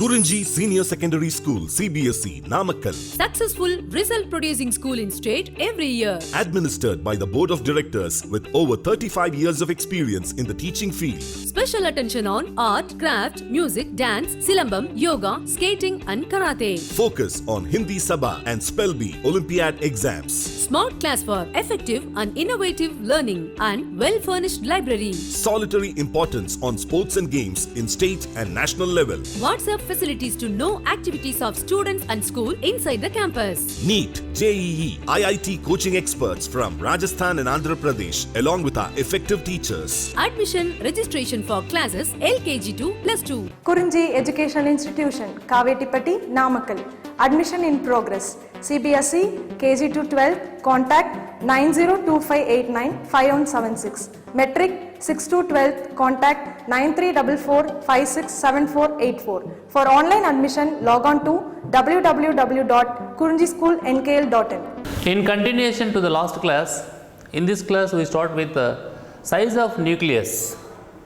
Kurinji Senior Secondary School, CBSE, Namakkal. Successful result producing school in state every year. Administered by the Board of Directors with over 35 years of experience in the teaching field. Special attention on art, craft, music, dance, silambam, yoga, skating and karate. Focus on Hindi Sabha and Spell Bee Olympiad exams. Smart class for effective and innovative learning and well-furnished library. Solitary importance on sports and games in state and national level. WhatsApp facilities to know activities of students and school inside the campus. NEET, JEE, IIT coaching experts from Rajasthan and Andhra Pradesh along with our effective teachers. Admission registration for classes LKG to +2. Kurinji Educational Institution, Kavetipatti, Namakkal. Admission in progress. CBSE, KG to 12, contact 9025895176. Metric 6 to 12, contact 9344567484. For online admission, log on to www.kurinjischoolnkl.in. In continuation to the last class, in this class we start with the size of nucleus.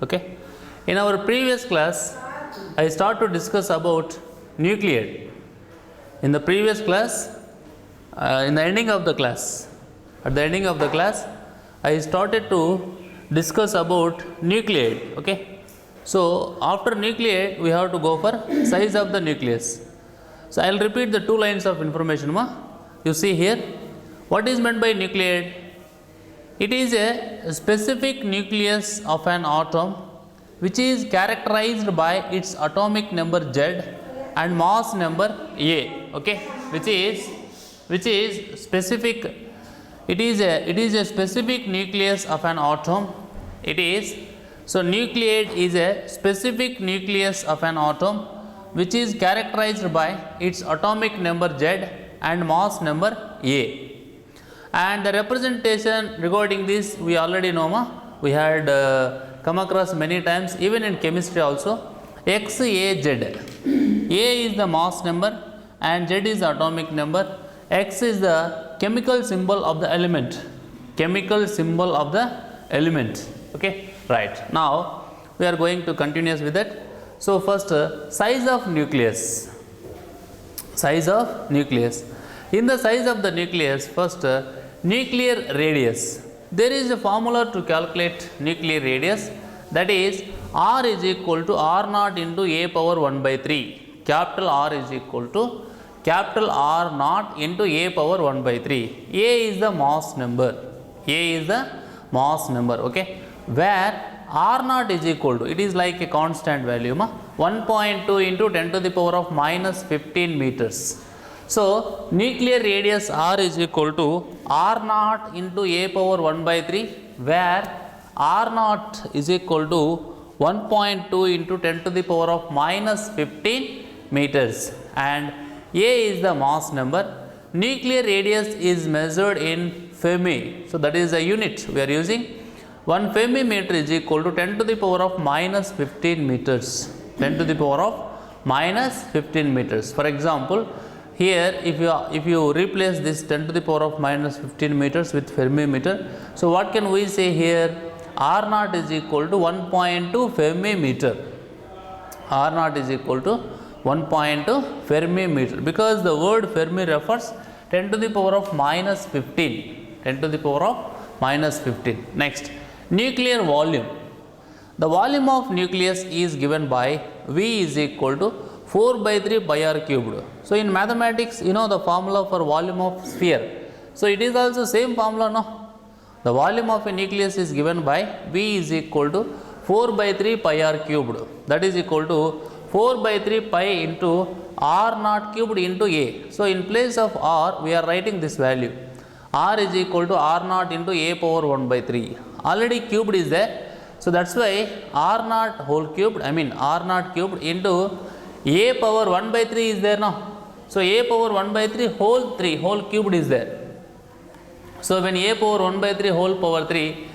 Okay. In our previous class, I start to discuss about nucleate. In the previous class, in the ending of the class, at the ending of the class, I started to discuss about nucleate. Okay. So after nucleate, we have to go for size of the nucleus. So I will repeat the two lines of information. You see here, what is meant by nucleate? It is a specific nucleus of an atom which is characterized by its atomic number Z and mass number A. Okay, which is specific. It is a specific nucleus of an atom. So nucleate is a specific nucleus of an atom which is characterized by its atomic number Z and mass number A. And the representation regarding this we already know, we had come across many times, even in chemistry also. XAZ. A is the mass number and Z is the atomic number. X is the chemical symbol of the element. Okay, right. Now we are going to continue with that. So first, size of nucleus. In the size of the nucleus, first nuclear radius. There is a formula to calculate nuclear radius, that is R is equal to R naught into A power 1 by 3. Capital R is equal to capital R naught into A power 1 by 3. A is the mass number. Okay, where R naught is equal to, it is like a constant value, 1.2 into 10 to the power of minus 15 meters. So nuclear radius R is equal to R naught into A power 1 by 3, where R naught is equal to 1.2 into 10 to the power of minus 15 meters, and A is the mass number. Nuclear radius is measured in Fermi, so that is the unit we are using. 1 Fermi meter is equal to 10 to the power of minus 15 meters. 10 to the power of minus 15 meters. For example, here if you replace this 10 to the power of minus 15 meters with Fermi meter, so what can we say here? R naught is equal to 1.2 Fermi meter. R naught is equal to 1.2 Fermi meter, because the word Fermi refers 10 to the power of minus 15. 10 to the power of minus 15. Next, nuclear volume. The volume of nucleus is given by V is equal to 4 by 3 pi r cubed. So in mathematics, you know the formula for volume of sphere. So it is also same formula, no? The volume of a nucleus is given by V is equal to 4 by 3 pi r cubed. That is equal to 4 by 3 pi into R naught cubed into A. So in place of R, we are writing this value. R is equal to R naught into A power 1 by 3. Already cubed is there. So that's why R naught whole cubed, R naught cubed into A power 1 by 3 is there now. So A power 1 by 3 whole cubed is there. So when A power 1 by 3 whole power 3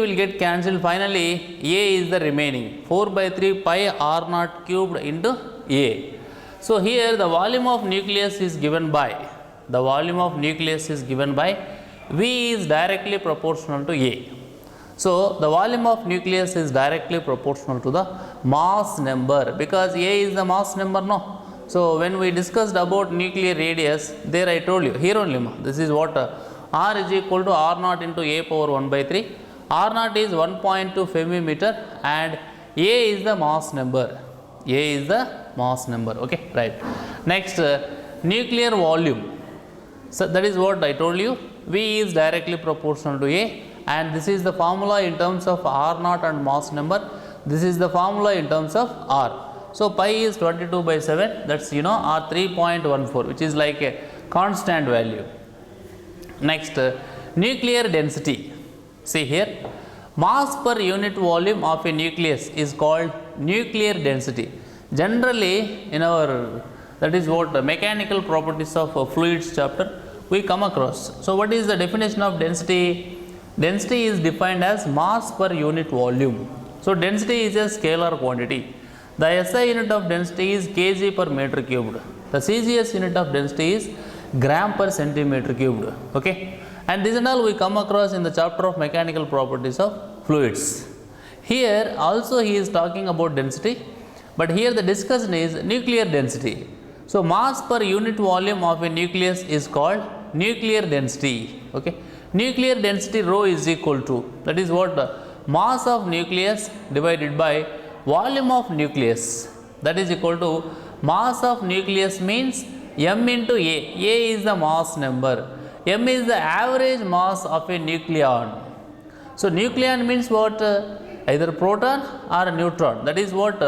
will get cancelled. Finally, A is the remaining 4 by 3 pi R naught cubed into A. So here the volume of nucleus is given by, V is directly proportional to A. So the volume of nucleus is directly proportional to the mass number, because A is the mass number, no. So when we discussed about nuclear radius, there I told you, here only this is what R is equal to R naught into A power 1 by 3. R naught is 1.2 femmeter and A is the mass number. A is the mass number. Okay, right. Next, nuclear volume. So that is what I told you. V is directly proportional to A, and this is the formula in terms of R naught and mass number. This is the formula in terms of R. So pi is 22 by 7. That's R 3.14, which is like a constant value. Next, nuclear density. See here, mass per unit volume of a nucleus is called nuclear density. Generally, in our, that is what the mechanical properties of fluids chapter we come across. So what is the definition of density? Density is defined as mass per unit volume. So density is a scalar quantity. The SI unit of density is kg per meter cubed. The CGS unit of density is gram per centimeter cubed. Okay, and this and all we come across in the chapter of mechanical properties of fluids. Here also he is talking about density, but here the discussion is nuclear density. So mass per unit volume of a nucleus is called nuclear density. Okay, nuclear density rho is equal to, that is what, mass of nucleus divided by volume of nucleus, that is equal to mass of nucleus means m into A. A is the mass number, m is the average mass of a nucleon. So nucleon means what? Either proton or neutron. That is what,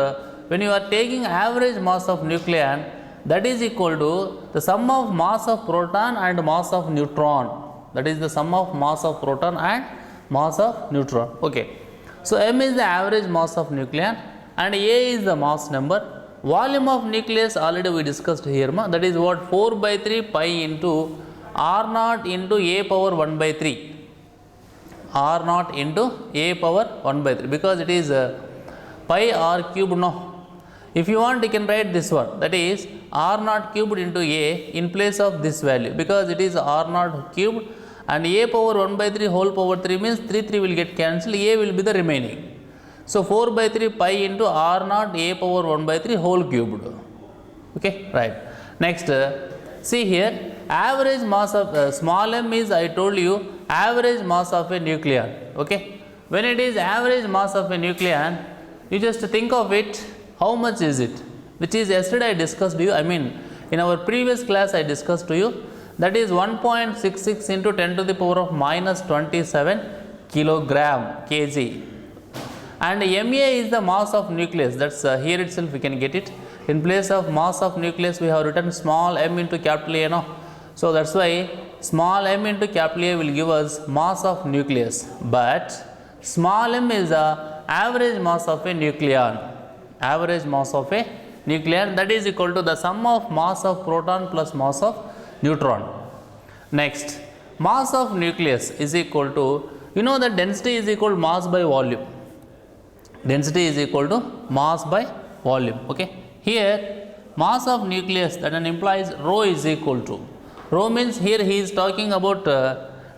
when you are taking average mass of nucleon, that is equal to the sum of mass of proton and mass of neutron. That is the sum of mass of proton and mass of neutron. Okay, so m is the average mass of nucleon and A is the mass number. Volume of nucleus already we discussed here, that is what, 4 by 3 pi into R naught into A power 1 by 3. R naught into A power 1 by 3, because it is pi R cube, no. If you want, you can write this one, that is R naught cubed into A in place of this value, because it is R naught cubed and A power 1 by 3 whole power 3 means 3 will get cancelled, A will be the remaining. So 4 by 3 pi into R naught A power 1 by 3 whole cubed. Okay, right. Next, see here, average mass of small m is, I told you, average mass of a nucleon. Okay, when it is average mass of a nucleon, you just think of it, how much is it, which is yesterday I discussed to you, I mean in our previous class I discussed to you, that is 1.66 into 10 to the power of minus 27 kilogram kg. And MA is the mass of nucleus, that's here itself we can get it. In place of mass of nucleus we have written small m into capital A, no? So that's why small m into capital A will give us mass of nucleus, but small m is the average mass of a nucleon. Average mass of a nucleon, that is equal to the sum of mass of proton plus mass of neutron. Next, mass of nucleus is equal to, you know that density is equal to mass by volume. Density is equal to mass by volume. Okay, here mass of nucleus, that implies rho is equal to, rho means here he is talking about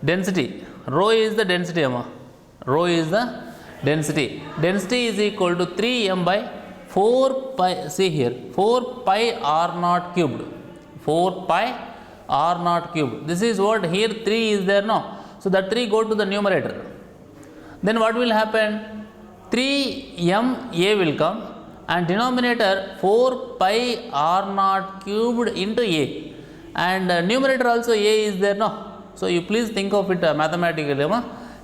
density. Rho is the density, rho is the density. Density is equal to 3m by 4 pi, see here, 4 pi R naught cubed, 4 pi R naught cubed. This is what, here 3 is there, no? So that 3 go to the numerator. Then what will happen? 3ma will come and denominator 4 pi R naught cubed into A, and numerator also A is there, no? So you please think of it mathematically.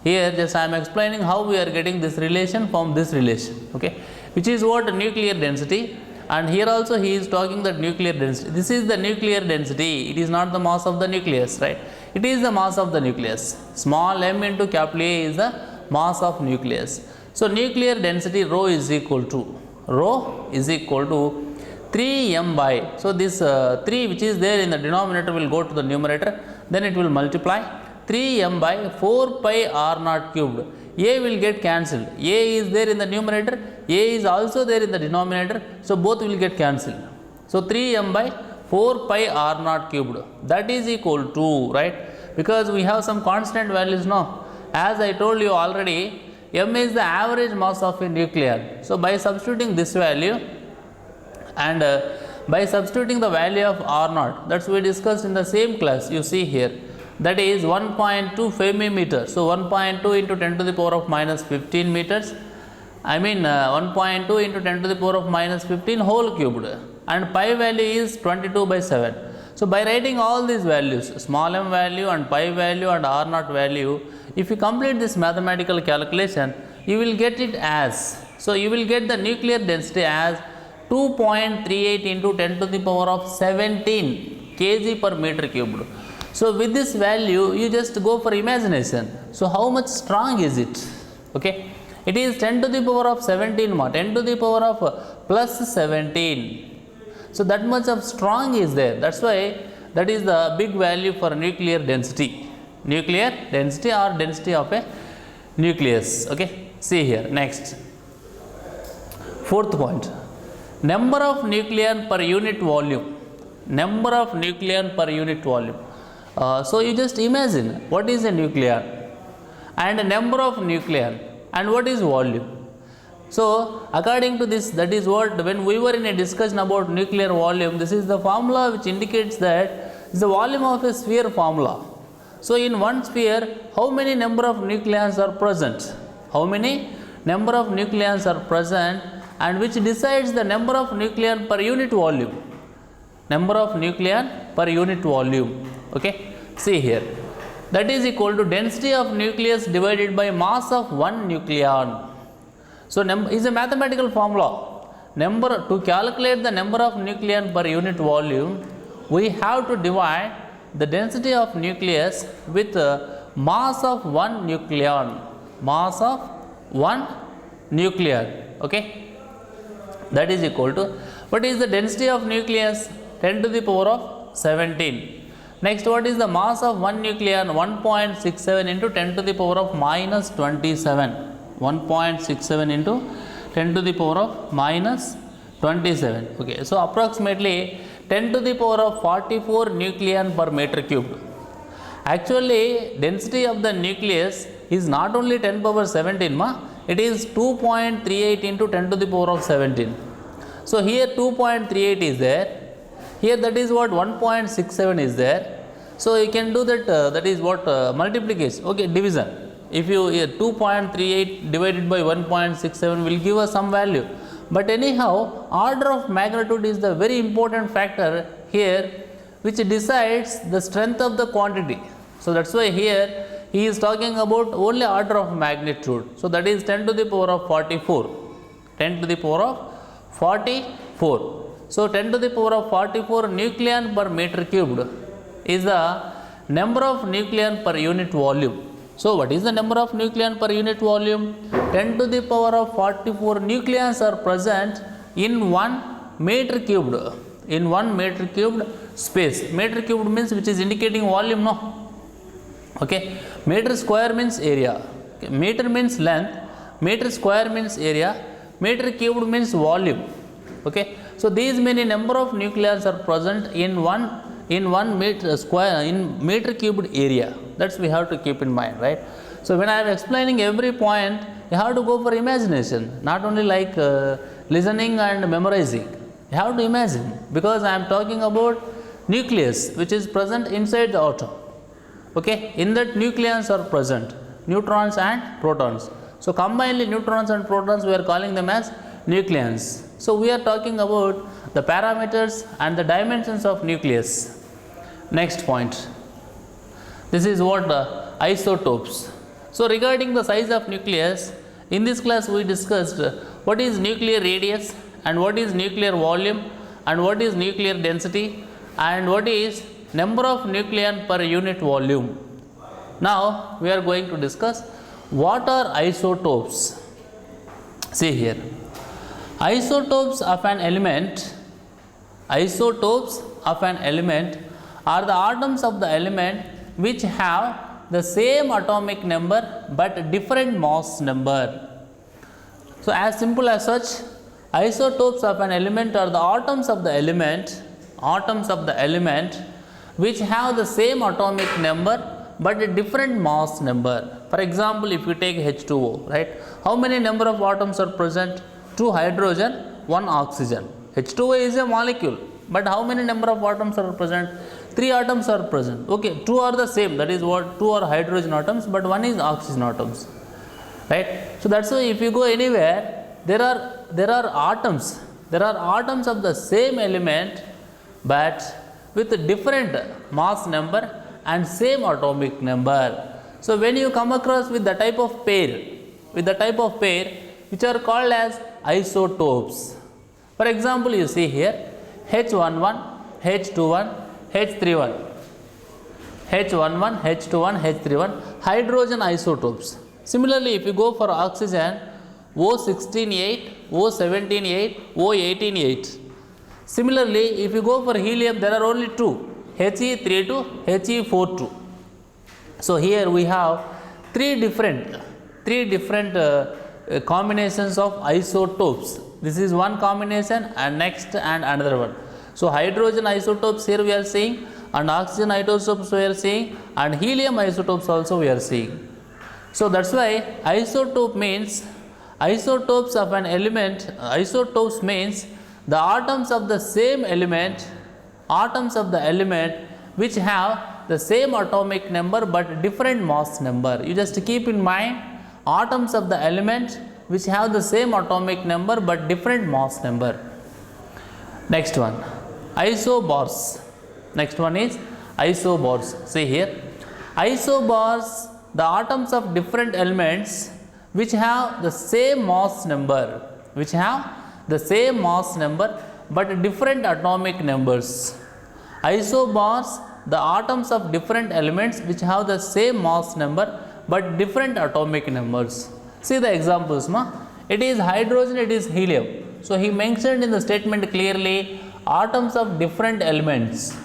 Here just I am explaining how we are getting this relation from this relation, okay, which is what, nuclear density. And here also he is talking that nuclear density, this is the nuclear density, it is not the mass of the nucleus, right? It is the mass of the nucleus. Small m into capital A is the mass of nucleus. So nuclear density rho is equal to 3m by, so this 3 which is there in the denominator will go to the numerator, then it will multiply 3m by 4 pi R naught cubed. A will get cancelled, A is there in the numerator, A is also there in the denominator, so both will get cancelled. So 3m by 4 pi R naught cubed, that is equal to, right, because we have some constant values now. As I told you already, m is the average mass of a nucleon. So by substituting this value and by substituting the value of R naught, that's we discussed in the same class, you see here, that is 1.2 Fermi-meter. So 1.2 into 10 to the power of minus 15 meters, 1.2 into 10 to the power of minus 15 whole cubed, and pi value is 22/7. So by writing all these values, small m value and pi value and R naught value, if you complete this mathematical calculation, you will get it as, so you will get the nuclear density as 2.38 into 10 to the power of 17 kg per meter cubed. So with this value, you just go for imagination. So how much strong is it? Okay, it is 10 to the power of 17, 10 to the power of plus 17. So that much of strong is there. That's why that is the big value for nuclear density. Nuclear density or density of a nucleus. Okay, see here next. Fourth point, number of nucleon per unit volume. Number of nucleon per unit volume. So you just imagine what is a nucleon and number of nucleon and what is volume. So according to this, that is what, when we were in a discussion about nuclear volume, this is the formula which indicates that is the volume of a sphere formula. So in one sphere, how many number of nucleons are present? How many number of nucleons are present, and which decides the number of nucleon per unit volume. Number of nucleon per unit volume. Okay, see here, that is equal to density of nucleus divided by mass of one nucleon. So is a mathematical formula. Number, to calculate the number of nucleon per unit volume, we have to divide the density of nucleus with mass of one nucleon. Mass of one nucleon. Okay, that is equal to, what is the density of nucleus? 10 to the power of 17. Next, what is the mass of one nucleon? 1.67 into 10 to the power of minus 27. 1.67 into 10 to the power of minus 27. Okay, so approximately 10 to the power of 44 nucleon per meter cubed. Actually, density of the nucleus is not only 10 power 17, it is 2.38 into 10 to the power of 17. So here 2.38 is there. Here that is what 1.67 is there. So you can do that, that is what multiplication, okay, division. If you 2.38 divided by 1.67 will give us some value. But anyhow, order of magnitude is the very important factor here, which decides the strength of the quantity. So that's why here he is talking about only order of magnitude. So that is 10 to the power of 44. 10 to the power of 44. So 10 to the power of 44 nucleon per meter cubed is the number of nucleon per unit volume. So what is the number of nucleon per unit volume? 10 to the power of 44 nucleons are present in 1 meter cubed. In 1 meter cubed space. Meter cubed means which is indicating volume, no? Okay. Meter square means area. Okay. Meter means length. Meter square means area. Meter cubed means volume. Okay. So these many number of nucleons are present in 1 meter square, in meter cubed area. That's we have to keep in mind, right? So when I am explaining every point, you have to go for imagination, not only like listening and memorizing. You have to imagine, because I am talking about nucleus which is present inside the atom. Okay, in that nucleons are present, neutrons and protons. So combinedly neutrons and protons we are calling them as nucleons. So we are talking about the parameters and the dimensions of nucleus. Next point. This is what isotopes. So regarding the size of nucleus, in this class we discussed what is nuclear radius and what is nuclear volume and what is nuclear density and what is number of nucleon per unit volume. Now we are going to discuss what are isotopes. See here. Isotopes of an element are the atoms of the element which have the same atomic number but different mass number. So as simple as such, isotopes of an element are the atoms of the element which have the same atomic number but a different mass number. For example, if you take H2O, right? How many number of atoms are present? 2 hydrogen, 1 oxygen. H2O is a molecule, but how many number of atoms are present? 3 atoms are present. Okay, 2 are the same, that is what 2 are hydrogen atoms, but 1 is oxygen atoms, right? So that's why if you go anywhere, there are atoms of the same element, but with a different mass number and same atomic number. So when you come across with the type of pair, which are called as isotopes. For example, you see here H11, H21, H31, H11, H21, H31, hydrogen isotopes. Similarly, if you go for oxygen, O16-8, O17-8, O18-8. Similarly, if you go for helium, there are only 2, He32, He42. So here we have three different combinations of isotopes. This is one combination, and next and another one. So hydrogen isotopes here we are seeing, and oxygen isotopes we are seeing, and helium isotopes also we are seeing. So that's why isotope means isotopes of an element. Isotopes means the atoms of the same element, which have the same atomic number but different mass number. You just keep in mind, atoms of the element which have the same atomic number but different mass number. Next one, isobars. Next one is isobars. See here, isobars, the atoms of different elements which have the same mass number, but different atomic numbers. Isobars, the atoms of different elements which have the same mass number but different atomic numbers. See the examples, ma. It is hydrogen, it is helium. So he mentioned in the statement clearly, atoms of different elements.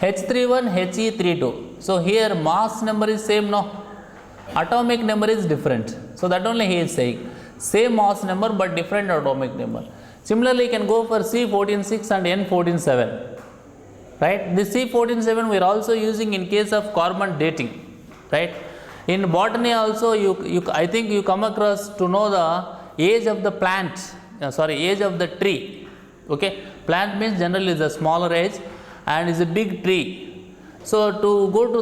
H31, He32. So here mass number is same, no? Atomic number is different. So that only he is saying. Same mass number but different atomic number. Similarly, you can go for C14-6 and N14-7. Right? This C14-7 we are also using in case of carbon dating. Right? In botany also, I think you come across to know the age of the plant. Age of the tree. Okay? Plant means generally is a smaller age and is a big tree. So to go to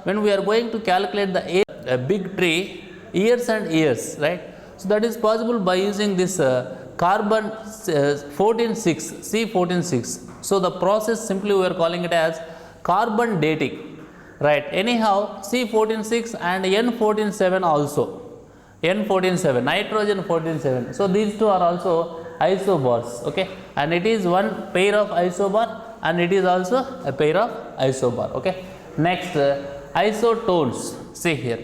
when we are going to calculate the age of a big tree, years and years, right? So that is possible by using this carbon 14-6, C14-6. So the process simply we are calling it as carbon dating, right? Anyhow, C14-6 and N14-7 also. N14-7, nitrogen 14-7. So these two are also isobars, okay? And it is one pair of isobar and it is also a pair of isobar, okay? Next, isotones. See here.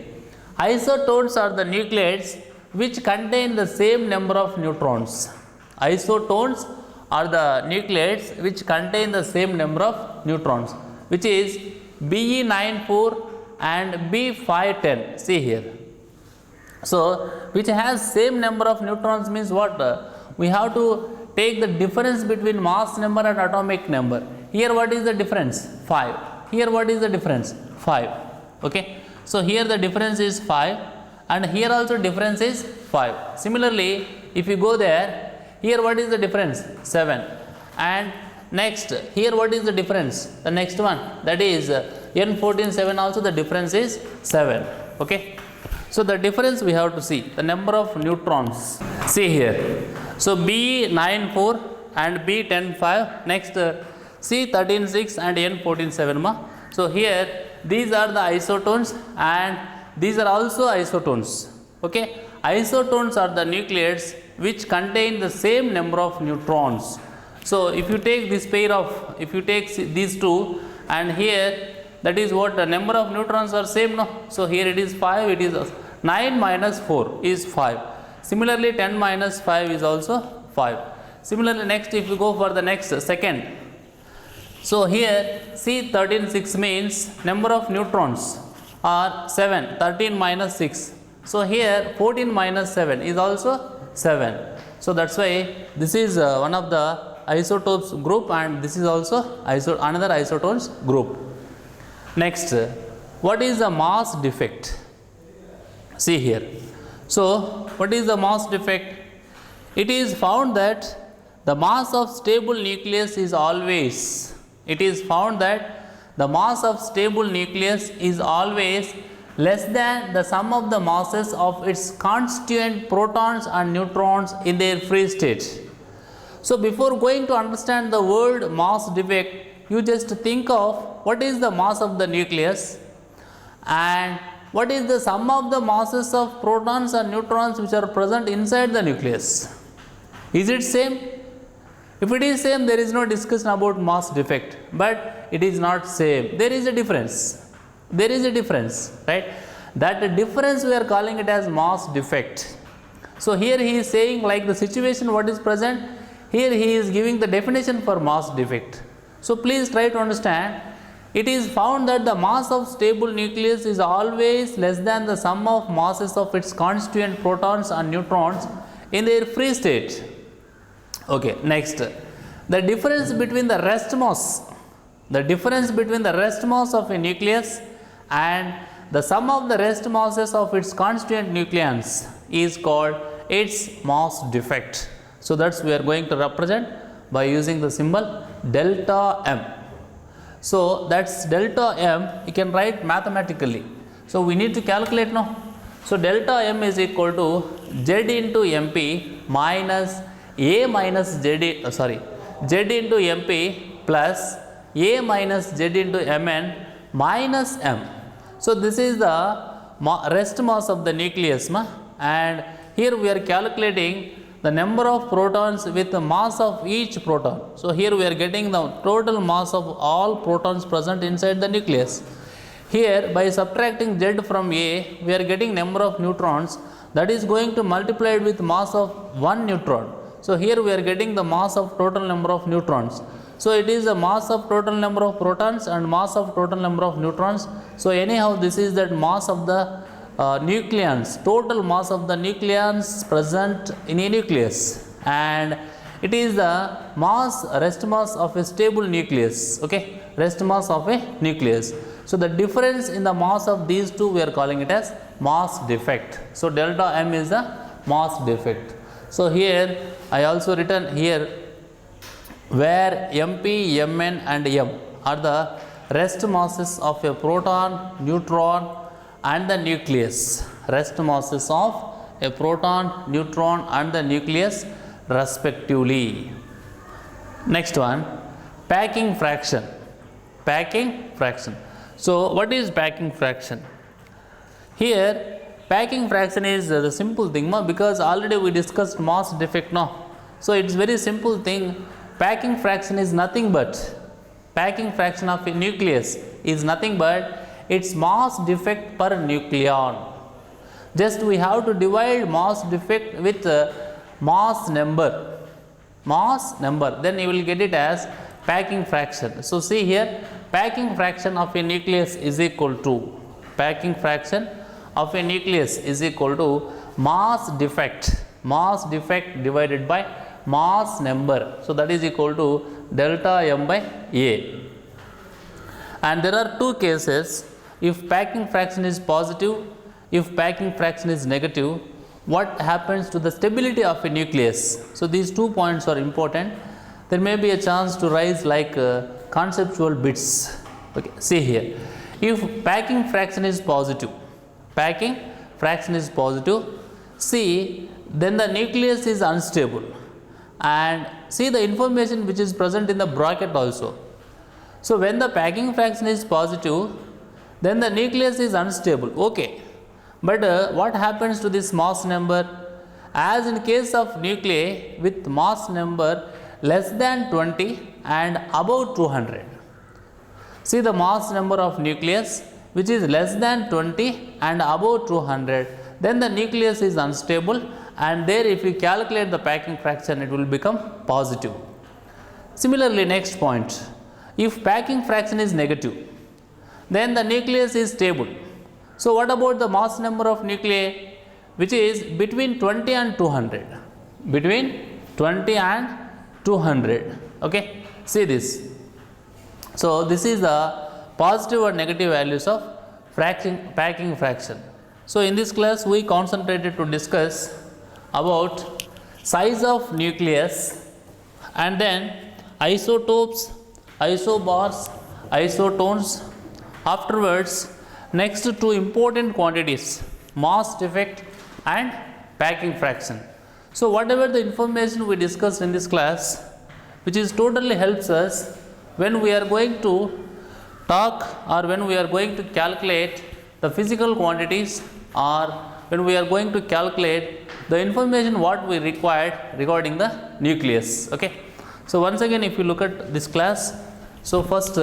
Isotones are the nucleides which contain the same number of neutrons. Isotones are the nucleides which contain the same number of neutrons, which is Be94 and B510. See here. So, which has same number of neutrons means what? We have to take the difference between mass number and atomic number. Here what is the difference? 5. Here what is the difference? 5. Okay. So, here the difference is 5 and here also difference is 5. Similarly, if you go there, here what is the difference? 7. And next, here what is the difference? The next one, that is N14-7 also the difference is 7. Okay. So, the difference we have to see, the number of neutrons. See here. So, B94 and B105, next C13-6 and N14-7 ma. So, here these are the isotones and these are also isotones. Okay. Isotones are the nucleides which contain the same number of neutrons. So, if you take this pair of, if you take these two and here, that is what the number of neutrons are same, no? So, here it is 5, it is 9 minus 4 is 5. Similarly, 10 minus 5 is also 5. Similarly, next if you go for the next second. So, here C13-6 means number of neutrons are 7, 13 minus 6. So, here 14 minus 7 is also 7. So, that is why this is one of the isotopes group, and this is also another isotopes group. Next, what is the mass defect? See here. So, what is the mass defect? It is found that the mass of stable nucleus is always, it is found that the mass of stable nucleus is always less than the sum of the masses of its constituent protons and neutrons in their free state. So, before going to understand the word mass defect, you just think of what is the mass of the nucleus and what is the sum of the masses of protons and neutrons which are present inside the nucleus. Is it same? If it is same, there is no discussion about mass defect, but it is not same. There is a difference. There is a difference, right? That difference we are calling it as mass defect. So, here he is saying like the situation what is present, here he is giving the definition for mass defect. So, please try to understand. It is found that the mass of stable nucleus is always less than the sum of masses of its constituent protons and neutrons in their free state. Okay, next, the difference between the rest mass of a nucleus and the sum of the rest masses of its constituent nucleons is called its mass defect. So, that's we are going to represent by using the symbol delta M. So, that's delta M, you can write mathematically. So, we need to calculate now. So, delta M is equal to Z into MP minus A minus Z into MP plus A minus Z into Mn minus M. So, this is the rest mass of the nucleus, and here we are calculating the number of protons with the mass of each proton. So, here we are getting the total mass of all protons present inside the nucleus. Here by subtracting Z from A, we are getting number of neutrons, that is going to multiply it with mass of one neutron. So, here we are getting the mass of total number of neutrons. So, it is the mass of total number of protons and mass of total number of neutrons. So, anyhow this is that mass of the nucleons, total mass of the nucleons present in a nucleus, and it is the rest mass of a stable nucleus, okay, rest mass of a nucleus. So, the difference in the mass of these two we are calling it as mass defect. So, delta M is the mass defect. So, here I also written here where MP, Mn and M are the rest masses of a proton, neutron and the nucleus, rest masses of a proton, neutron and the nucleus respectively. Next one, packing fraction. Packing fraction. So, what is packing fraction? Here packing fraction is the simple thing, because already we discussed mass defect now. So, it is very simple thing. Packing fraction is nothing but, packing fraction of a nucleus is nothing but its mass defect per nucleon. Just we have to divide mass defect with mass number, then you will get it as packing fraction. So, see here, packing fraction of a nucleus is equal to, packing fraction of a nucleus is equal to mass defect divided by mass number. So, that is equal to delta M by A. And there are two cases. If packing fraction is positive, if packing fraction is negative, what happens to the stability of a nucleus? So, these 2 points are important. There may be a chance to rise like conceptual bits. Okay, see here, if packing fraction is positive, see, then the nucleus is unstable, and see the information which is present in the bracket also. So, when the packing fraction is positive, then the nucleus is unstable, okay, but what happens to this mass number? As in case of nuclei with mass number less than 20 and above 200, see the mass number of nucleus which is less than 20 and above 200, then the nucleus is unstable, and there if you calculate the packing fraction, it will become positive. Similarly, next point, if packing fraction is negative, then the nucleus is stable. So, what about the mass number of nuclei which is between 20 and 200? Between 20 and 200. Okay, see this. So this is the positive or negative values of packing fraction. So in this class we concentrated to discuss about size of nucleus and then isotopes, isobars, isotones. Afterwards, next two important quantities, mass defect and packing fraction. So whatever the information we discussed in this class, which is totally helps us when we are going to talk or when we are going to calculate the physical quantities or when we are going to calculate the information what we required regarding the nucleus. Okay. So once again, if you look at this class, so first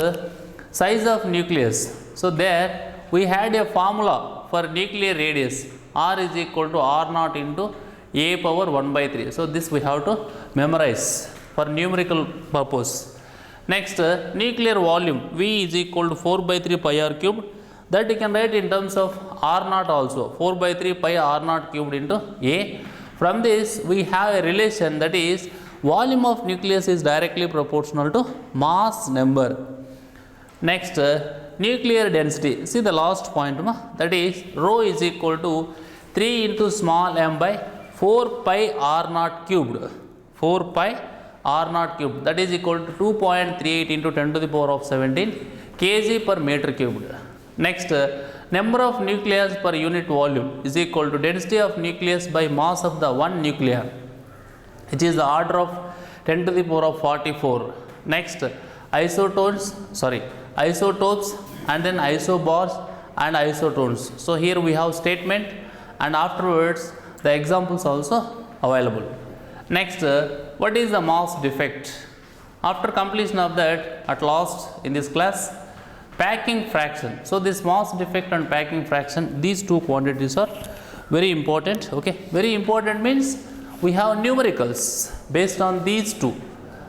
size of nucleus. So there we had a formula for nuclear radius, r is equal to r naught into a power 1 by 3. So this we have to memorize for numerical purpose. Next, nuclear volume V is equal to 4 by 3 pi r cubed, that you can write in terms of r naught also, 4 by 3 pi r naught cubed into A. From this we have a relation, that is volume of nucleus is directly proportional to mass number. Next, nuclear density. See the last point, that is rho is equal to 3 into small m by 4 pi r naught cubed. 4 pi r naught cubed, that is equal to 2.38 into 10 to the power of 17 kg per meter cubed. Next, number of nucleus per unit volume is equal to density of nucleus by mass of the one nucleon, which is the order of 10 to the power of 44. Next, isotopes and then isobars and isotones. So here we have statement and afterwards the examples also available. Next, what is the mass defect? After completion of that, at last in this class, packing fraction. So this mass defect and packing fraction, these two quantities are very important. Okay, very important means we have numericals based on these two,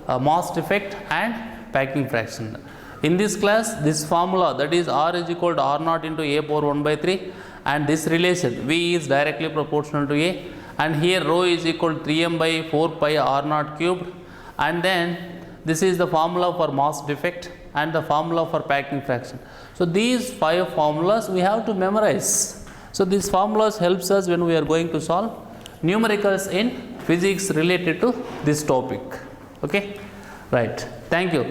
mass defect and packing fraction. In this class, this formula, that is r is equal to r naught into a power 1 by 3, and this relation V is directly proportional to A, and here rho is equal to 3m by 4 pi r naught cubed, and then this is the formula for mass defect and the formula for packing fraction. So these 5 formulas we have to memorize. So these formulas helps us when we are going to solve numericals in physics related to this topic. Okay, right. Thank you.